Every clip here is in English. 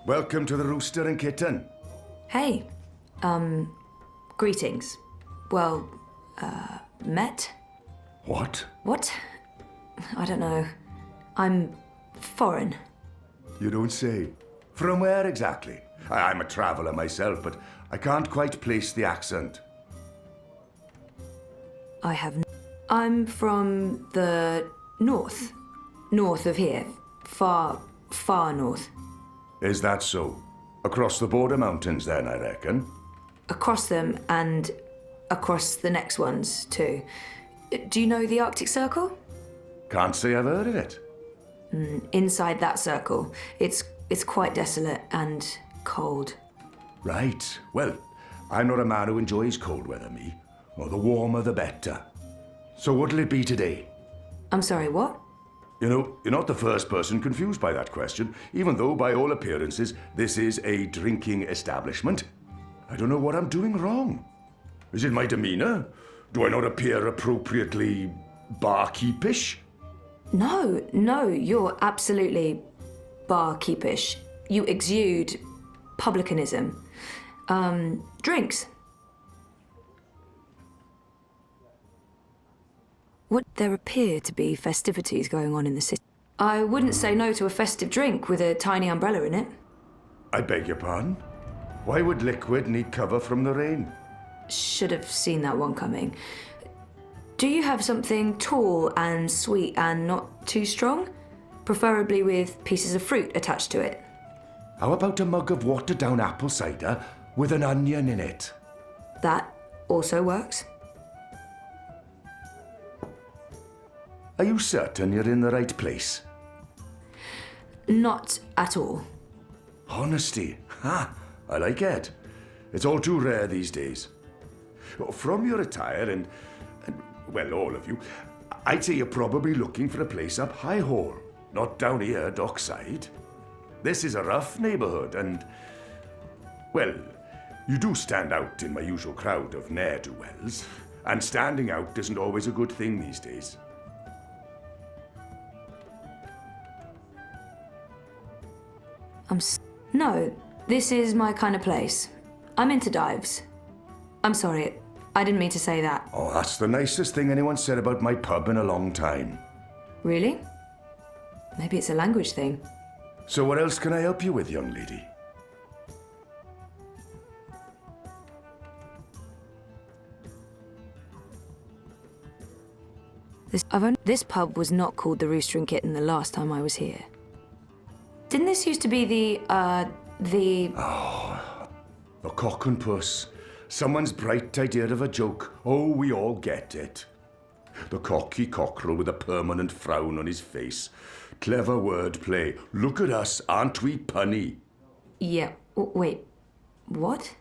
Welcome to the Rooster and Kitten. Hey, greetings. Well, met? What? What? I don't know. I'm foreign. You don't say. From where exactly? I'm a traveller myself, but I can't quite place the accent. I'm from the north. North of here. Far, far north. Is that so? Across the border mountains then, I reckon? Across them and across the next ones, too. Do you know the Arctic Circle? Can't say I've heard of it. Inside that circle, it's quite desolate and cold. Right. Well, I'm not a man who enjoys cold weather, me. Well, the warmer the better. So what'll it be today? I'm sorry, what? You know, you're not the first person confused by that question, even though, by all appearances, this is a drinking establishment. I don't know what I'm doing wrong. Is it my demeanor? Do I not appear appropriately barkeepish? No, you're absolutely barkeepish. You exude publicanism. Drinks. There appear to be festivities going on in the city. I wouldn't say no to a festive drink with a tiny umbrella in it. I beg your pardon? Why would liquid need cover from the rain? Should have seen that one coming. Do you have something tall and sweet and not too strong? Preferably with pieces of fruit attached to it. How about a mug of watered-down apple cider with an onion in it? That also works. Are you certain you're in the right place? Not at all. Honesty. Ha! I like it. It's all too rare these days. From your attire and well, all of you, I'd say you're probably looking for a place up High Hall, not down here, dockside. This is a rough neighborhood and, well, you do stand out in my usual crowd of ne'er-do-wells, and standing out isn't always a good thing these days. No, this is my kind of place. I'm into dives. I'm sorry, I didn't mean to say that. Oh, that's the nicest thing anyone said about my pub in a long time. Really? Maybe it's a language thing. So what else can I help you with, young lady? This pub was not called the Rooster and Kitten the last time I was here. Didn't this used to be the... A cock and puss. Someone's bright idea of a joke. Oh, we all get it. The cocky cockerel with a permanent frown on his face. Clever wordplay. Look at us, aren't we punny? Yeah, wait, what?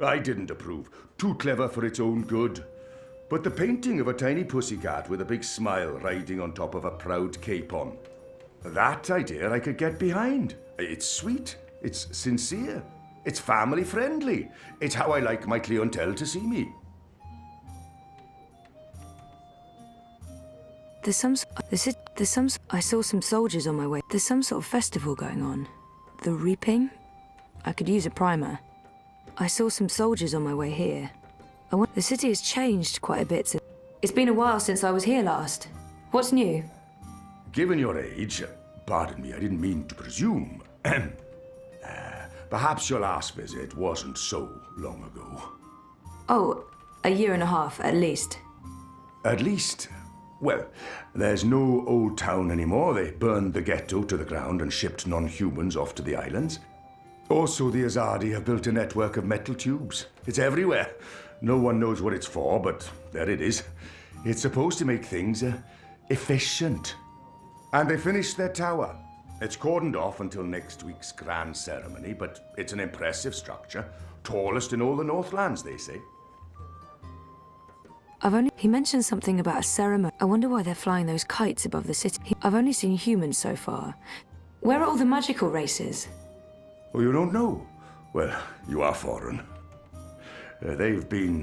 I didn't approve. Too clever for its own good. But the painting of a tiny pussycat with a big smile riding on top of a proud capon. That idea I could get behind. It's sweet. It's sincere. It's family friendly. It's how I like my clientele to see me. I saw some soldiers on my way. There's some sort of festival going on. The Reaping? I could use a primer. I saw some soldiers on my way here. The city has changed quite a bit. It's been a while since I was here last. What's new? Given your age, pardon me, I didn't mean to presume. Perhaps your last visit wasn't so long ago. Oh, a year and a half, at least. At least? Well, there's no old town anymore. They burned the ghetto to the ground and shipped non-humans off to the islands. Also, the Azadi have built a network of metal tubes. It's everywhere. No one knows what it's for, but there it is. It's supposed to make things efficient. And they finished their tower. It's cordoned off until next week's grand ceremony, but it's an impressive structure. Tallest in all the Northlands, they say. He mentioned something about a ceremony. I wonder why they're flying those kites above the city. I've only seen humans so far. Where are all the magical races? Oh, you don't know? Well, you are foreign. They've been,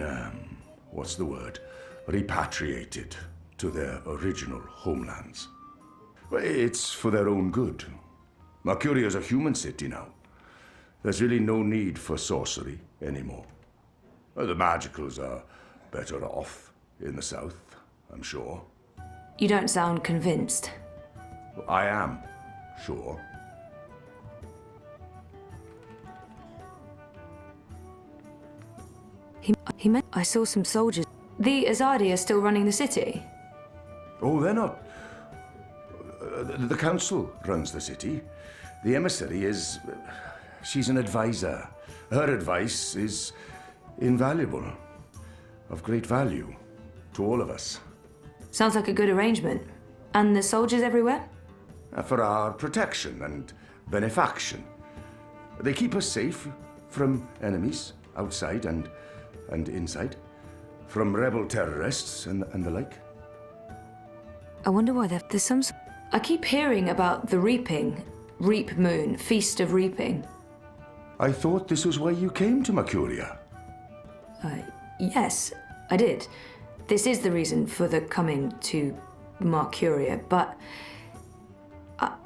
what's the word? Repatriated to their original homelands. It's for their own good. Mercuria's a human city now. There's really no need for sorcery anymore. The magicals are better off in the south, I'm sure. You don't sound convinced. I am sure. He meant I saw some soldiers. The Azadi are still running the city? Oh, they're not. The council runs the city. The emissary is... she's an advisor. Her advice is invaluable, of great value to all of us. Sounds like a good arrangement. And the soldiers everywhere? For our protection and benefaction. They keep us safe from enemies outside and inside, from rebel terrorists and the like. I wonder why there's some... I keep hearing about the reaping. Reap Moon, Feast of Reaping. I thought this was why you came to Mercuria. Yes, I did. This is the reason for the coming to Mercuria, but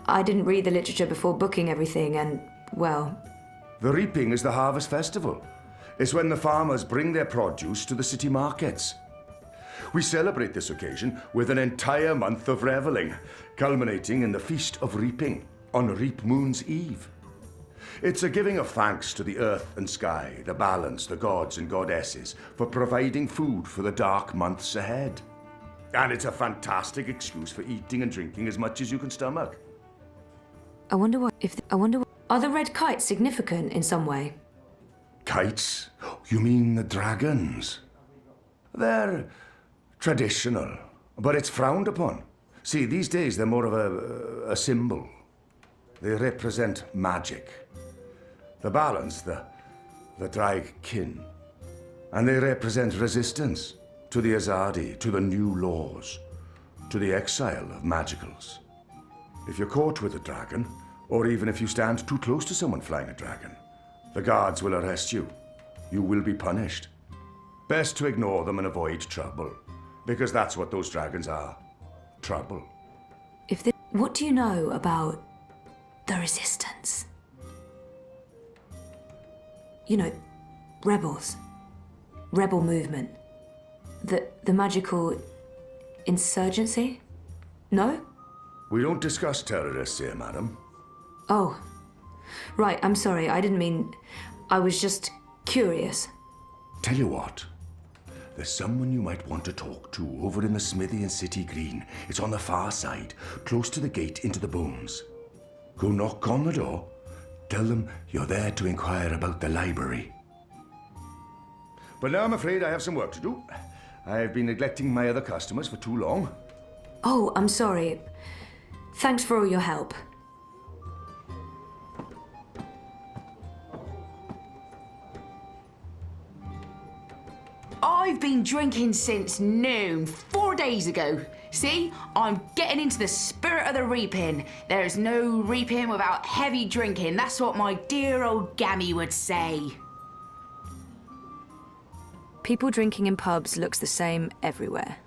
I didn't read the literature before booking everything and, well... The reaping is the harvest festival. It's when the farmers bring their produce to the city markets. We celebrate this occasion with an entire month of reveling, culminating in the Feast of Reaping on Reap Moon's Eve. It's a giving of thanks to the earth and sky, the balance, the gods and goddesses, for providing food for the dark months ahead. And it's a fantastic excuse for eating and drinking as much as you can stomach. I wonder what... Are the red kites significant in some way? Kites? You mean the dragons? They're traditional, but it's frowned upon. See, these days they're more of a symbol. They represent magic. The balance, the drag kin. And they represent resistance to the Azadi, to the new laws, to the exile of magicals. If you're caught with a dragon, or even if you stand too close to someone flying a dragon, the guards will arrest you. You will be punished. Best to ignore them and avoid trouble, because that's what those dragons are. Trouble. What do you know about the resistance? You know, rebels. Rebel movement. The magical insurgency? No? We don't discuss terrorists here, madam. Oh. Right, I'm sorry, I didn't mean... I was just curious. Tell you what. There's someone you might want to talk to over in the smithy in City Green. It's on the far side, close to the gate into the bones. Go knock on the door. Tell them you're there to inquire about the library. But now I'm afraid I have some work to do. I've been neglecting my other customers for too long. Oh, I'm sorry. Thanks for all your help. I've been drinking since noon, 4 days ago. See, I'm getting into the spirit of the reaping. There's no reaping without heavy drinking. That's what my dear old Gammy would say. People drinking in pubs looks the same everywhere.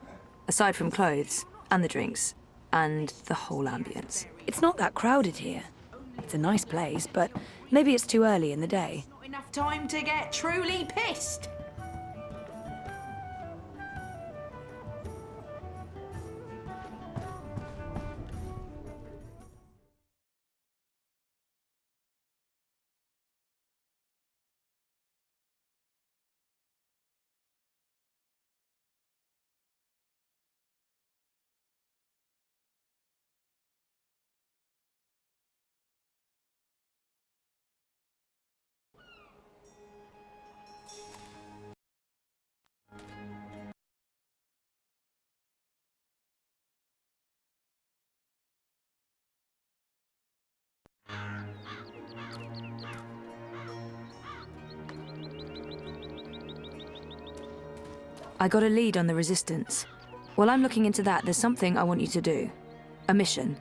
Aside from clothes, and the drinks, and the whole ambience. It's not that crowded here. It's a nice place, but maybe it's too early in the day. Not enough time to get truly pissed. I got a lead on the resistance. While I'm looking into that, there's something I want you to do. A mission.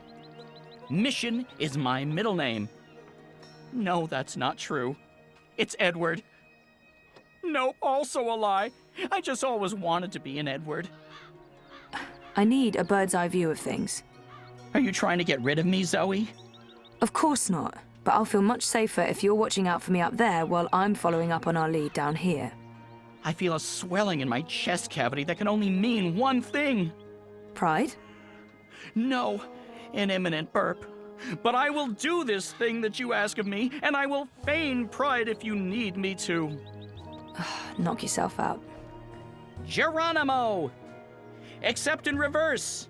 Mission is my middle name. No, that's not true. It's Edward. Nope, also a lie. I just always wanted to be an Edward. I need a bird's eye view of things. Are you trying to get rid of me, Zoe? Of course not. But I'll feel much safer if you're watching out for me up there while I'm following up on our lead down here. I feel a swelling in my chest cavity that can only mean one thing. Pride? No, an imminent burp. But I will do this thing that you ask of me, and I will feign pride if you need me to. Knock yourself out. Geronimo! Except in reverse.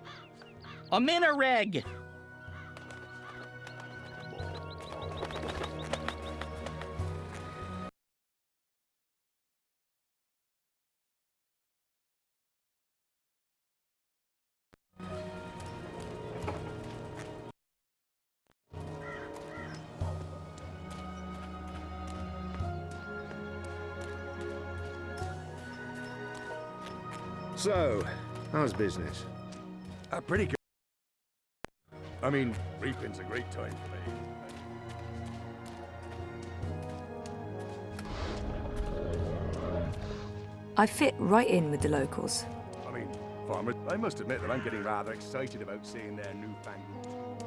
A minireg. So, how's business? Pretty good. I mean, reaping's a great time for me. I fit right in with the locals. I mean, farmers, I must admit that I'm getting rather excited about seeing their newfangled...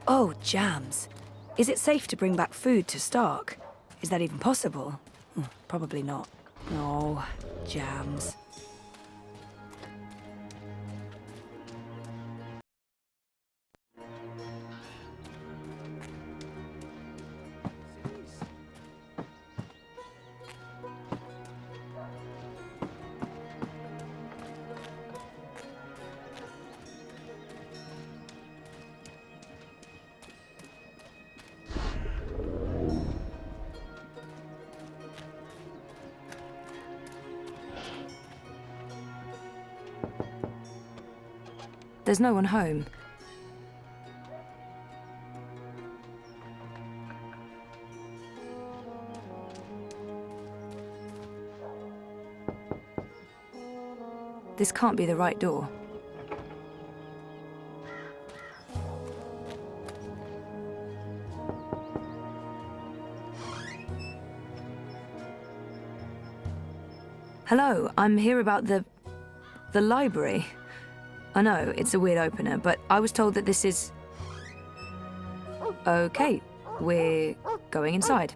Oh, jams. Is it safe to bring back food to Stark? Is that even possible? Probably not. Oh, jams. There's no one home. This can't be the right door. Hello, I'm here about the library. I know, it's a weird opener, but I was told that this is... Okay, we're going inside.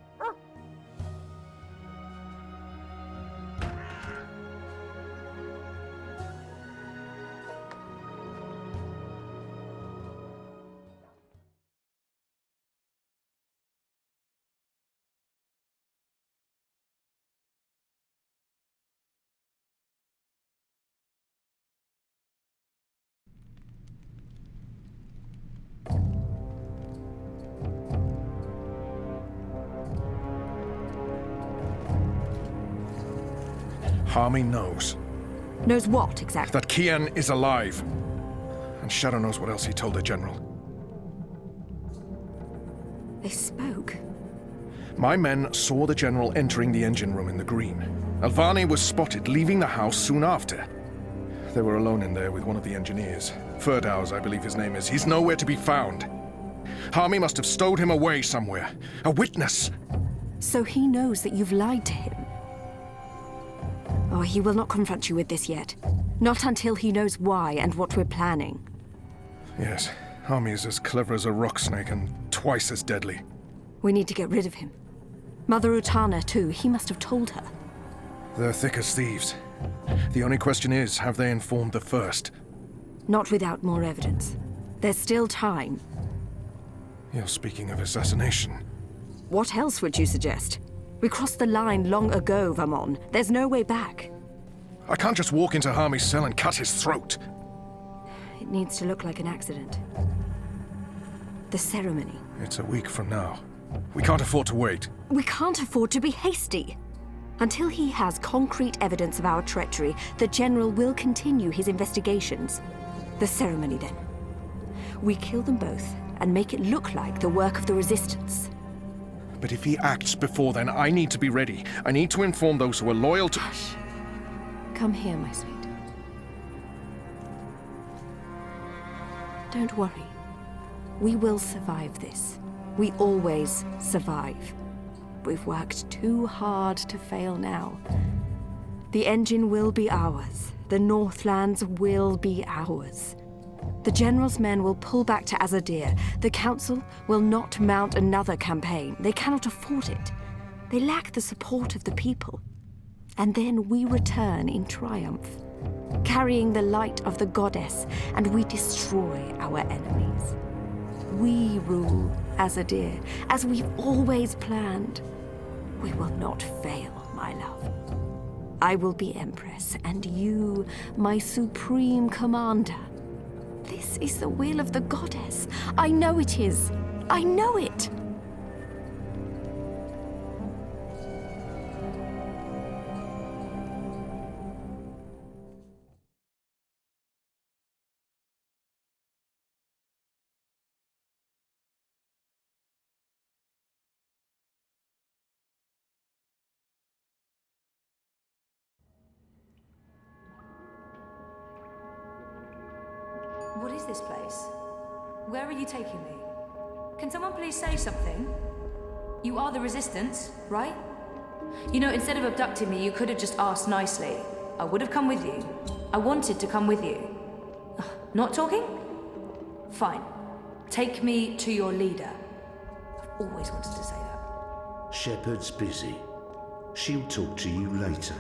Harmy knows Knows what, exactly? that Kian is alive. And Shadow knows what else he told the General. They spoke. My men saw the General entering the engine room in the green. Alvani was spotted leaving the house soon after. They were alone in there with one of the engineers. Ferdows, I believe his name is. He's nowhere to be found. Harmy must have stowed him away somewhere. A witness! So he knows that you've lied to him? Oh, he will not confront you with this yet. Not until he knows why and what we're planning. Yes, Harmy is as clever as a rock snake and twice as deadly. We need to get rid of him. Mother Utana, too. He must have told her. They're thick as thieves. The only question is, have they informed the first? Not without more evidence. There's still time. You're speaking of assassination. What else would you suggest? We crossed the line long ago, Vamon. There's no way back. I can't just walk into Harmy's cell and cut his throat. It needs to look like an accident. The ceremony. It's a week from now. We can't afford to wait. We can't afford to be hasty. Until he has concrete evidence of our treachery, the General will continue his investigations. The ceremony, then. We kill them both and make it look like the work of the Resistance. But if he acts before then, I need to be ready. I need to inform those who are loyal to... Hush. Come here, my sweet. Don't worry. We will survive this. We always survive. We've worked too hard to fail now. The engine will be ours. the Northlands will be ours. The General's men will pull back to Azadir. The Council will not mount another campaign. They cannot afford it. They lack the support of the people. And then we return in triumph, carrying the light of the goddess, and we destroy our enemies. We rule Azadir, as we've always planned. We will not fail, my love. I will be Empress, and you, my supreme commander. This is the will of the goddess. I know it is. I know it. What is this place? Where are you taking me? Can someone please say something? You are the Resistance, right? You know, instead of abducting me, you could have just asked nicely. I would have come with you. I wanted to come with you. Not talking? Fine. Take me to your leader. I've always wanted to say that. Shepard's busy. She'll talk to you later.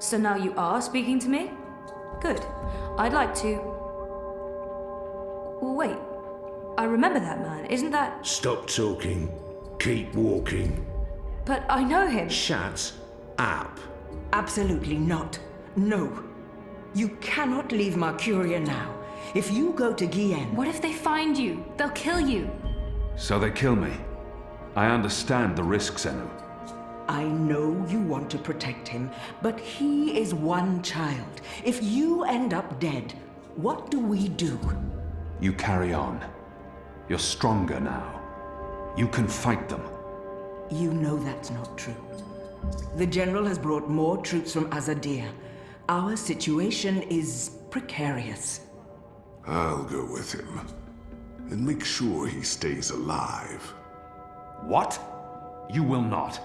So now you are speaking to me? Good. I'd like to... Wait, I remember that man, isn't that... Stop talking. Keep walking. But I know him. Shut up. Absolutely not. No. You cannot leave Mercuria now. If you go to Gien... What if they find you? They'll kill you. So they kill me. I understand the risks, Enu. I know you want to protect him, but he is one child. If you end up dead, what do we do? You carry on. You're stronger now. You can fight them. You know that's not true. The General has brought more troops from Azadir. Our situation is precarious. I'll go with him and make sure he stays alive. What? You will not.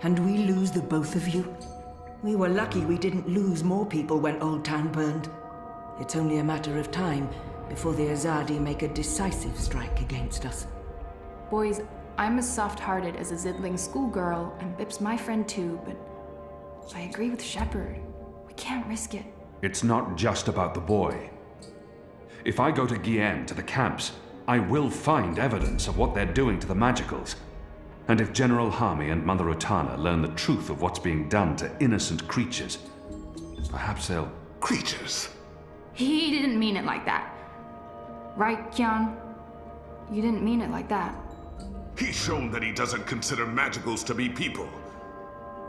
And we lose the both of you? We were lucky we didn't lose more people when Old Town burned. It's only a matter of time before the Azadi make a decisive strike against us. Boys, I'm as soft-hearted as a Zidling schoolgirl, and Bip's my friend too, but I agree with Shepard. We can't risk it. It's not just about the boy. If I go to Gien, to the camps, I will find evidence of what they're doing to the Magicals. And if General Harmy and Mother Utana learn the truth of what's being done to innocent creatures, perhaps they'll... Creatures? He didn't mean it like that. Right, Kian? You didn't mean it like that. He's shown that he doesn't consider magicals to be people.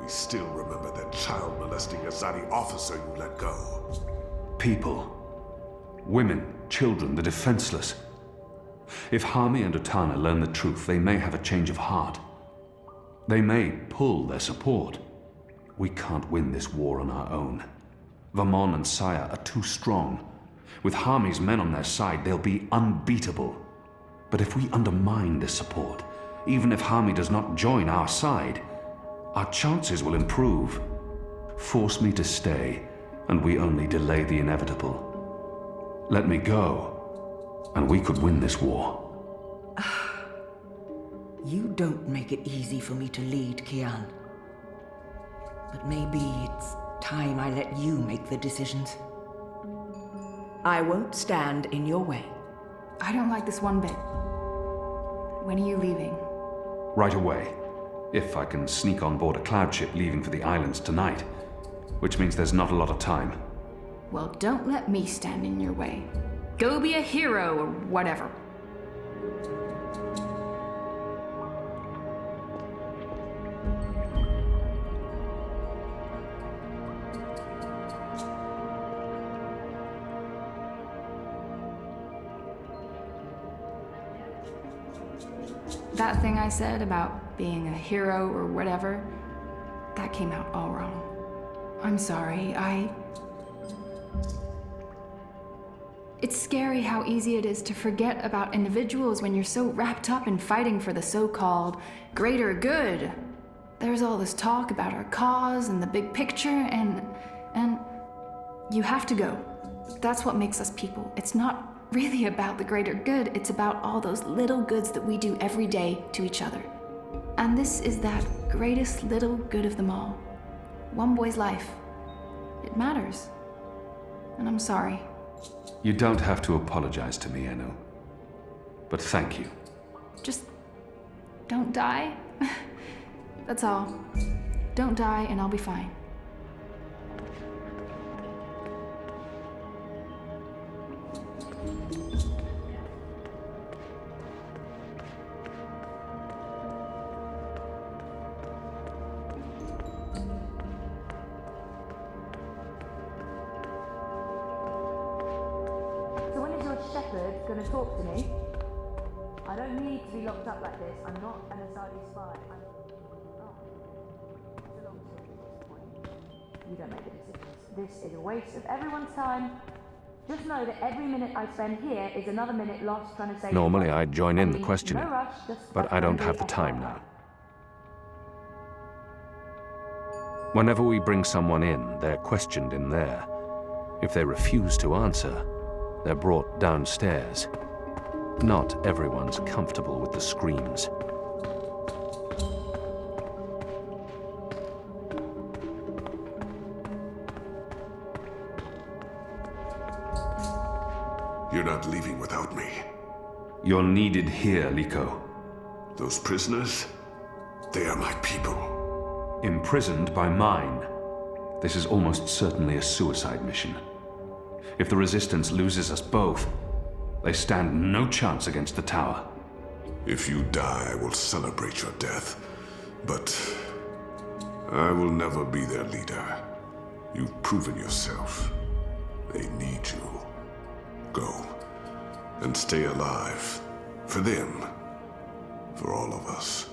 We still remember that child-molesting Azadi officer you let go. People. Women, children, the defenseless. If Harmy and Utana learn the truth, they may have a change of heart. They may pull their support. We can't win this war on our own. Vamon and Saya are too strong. With Harmy's men on their side, they'll be unbeatable. But if we undermine this support, even if Harmy does not join our side, our chances will improve. Force me to stay, and we only delay the inevitable. Let me go, and we could win this war. You don't make it easy for me to lead, Kian. But maybe it's time I let you make the decisions. I won't stand in your way. I don't like this one bit. When are you leaving? Right away. If I can sneak on board a cloud ship leaving for the islands tonight. Which means there's not a lot of time. Well, don't let me stand in your way. Go be a hero or whatever. That thing I said about being a hero or whatever, that came out all wrong. I'm sorry, It's scary how easy it is to forget about individuals when you're so wrapped up in fighting for the so-called greater good. There's all this talk about our cause and the big picture and... You have to go. That's what makes us people. It's not really about the greater good, it's about all those little goods that we do every day to each other. And this is that greatest little good of them all. One boy's life. It matters. And I'm sorry. You don't have to apologize to me, Enu. But thank you. Just don't die. That's all. Don't die and I'll be fine. So when is your shepherd going to talk to me? I don't need to be locked up like this. I'm not an Asadi spy. It's a long story at this point. You don't make the decisions. This is a waste of everyone's time. Just know that every minute I spend here is another minute lost trying to save. Normally I'd join in the questioning, no rush, just but I don't have the time now. Whenever we bring someone in, they're questioned in there. If they refuse to answer, they're brought downstairs. Not everyone's comfortable with the screams. You're not leaving without me. You're needed here, Liko. Those prisoners, they are my people. Imprisoned by mine. This is almost certainly a suicide mission. If the Resistance loses us both, they stand no chance against the tower. If you die, I will celebrate your death. But I will never be their leader. You've proven yourself. They need you. Go and stay alive. For them. For all of us.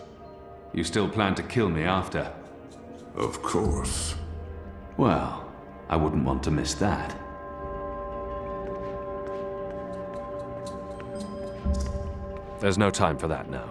You still plan to kill me after? Of course. Well, I wouldn't want to miss that. There's no time for that now.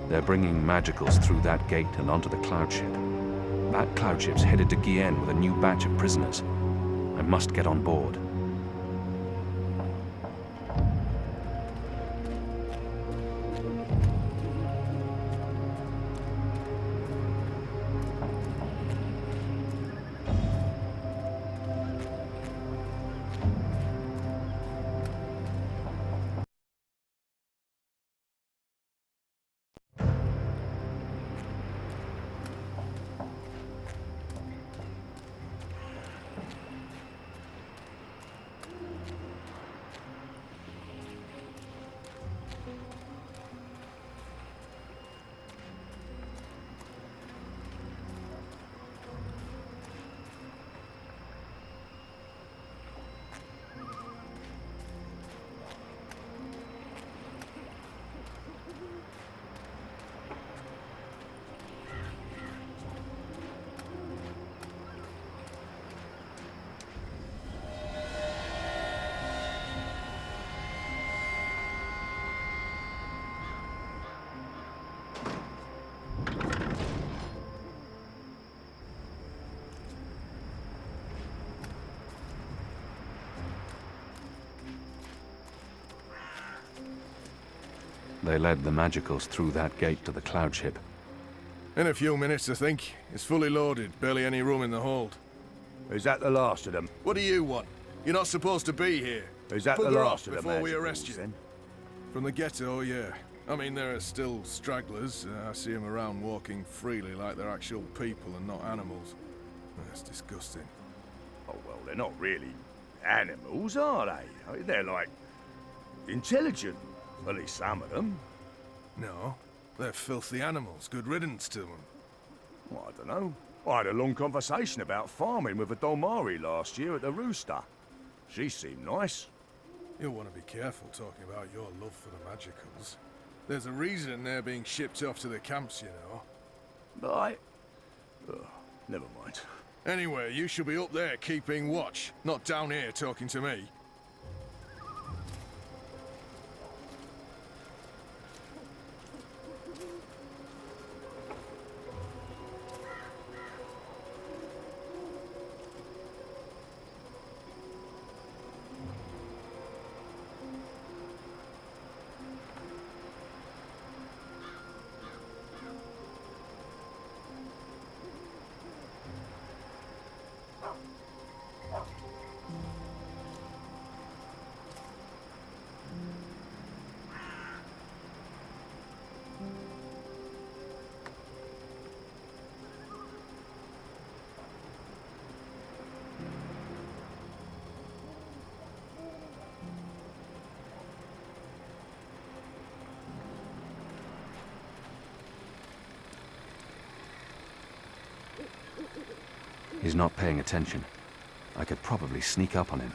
They're bringing magicals through that gate and onto the cloud ship. That cloud ship's headed to Gien with a new batch of prisoners. I must get on board. They led the magicals through that gate to the cloud ship. In a few minutes, I think. It's fully loaded, barely any room in the hold. Is that the last of them? What do you want? You're not supposed to be here. Is that the Bugger last off of the before we magicals, arrest you? then? From the ghetto, yeah. I mean, there are still stragglers. I see them around walking freely like they're actual people and not animals. That's disgusting. Oh, well, they're not really animals, are they? I mean, they're like intelligent, at least some of them. No, they're filthy animals. Good riddance to them. Well, I don't know. I had a long conversation about farming with a Dolmari last year at the Rooster. She seemed nice. You'll want to be careful talking about your love for the magicals. There's a reason they're being shipped off to the camps, you know. But never mind. Anyway, you should be up there keeping watch, not down here talking to me. He's not paying attention. I could probably sneak up on him.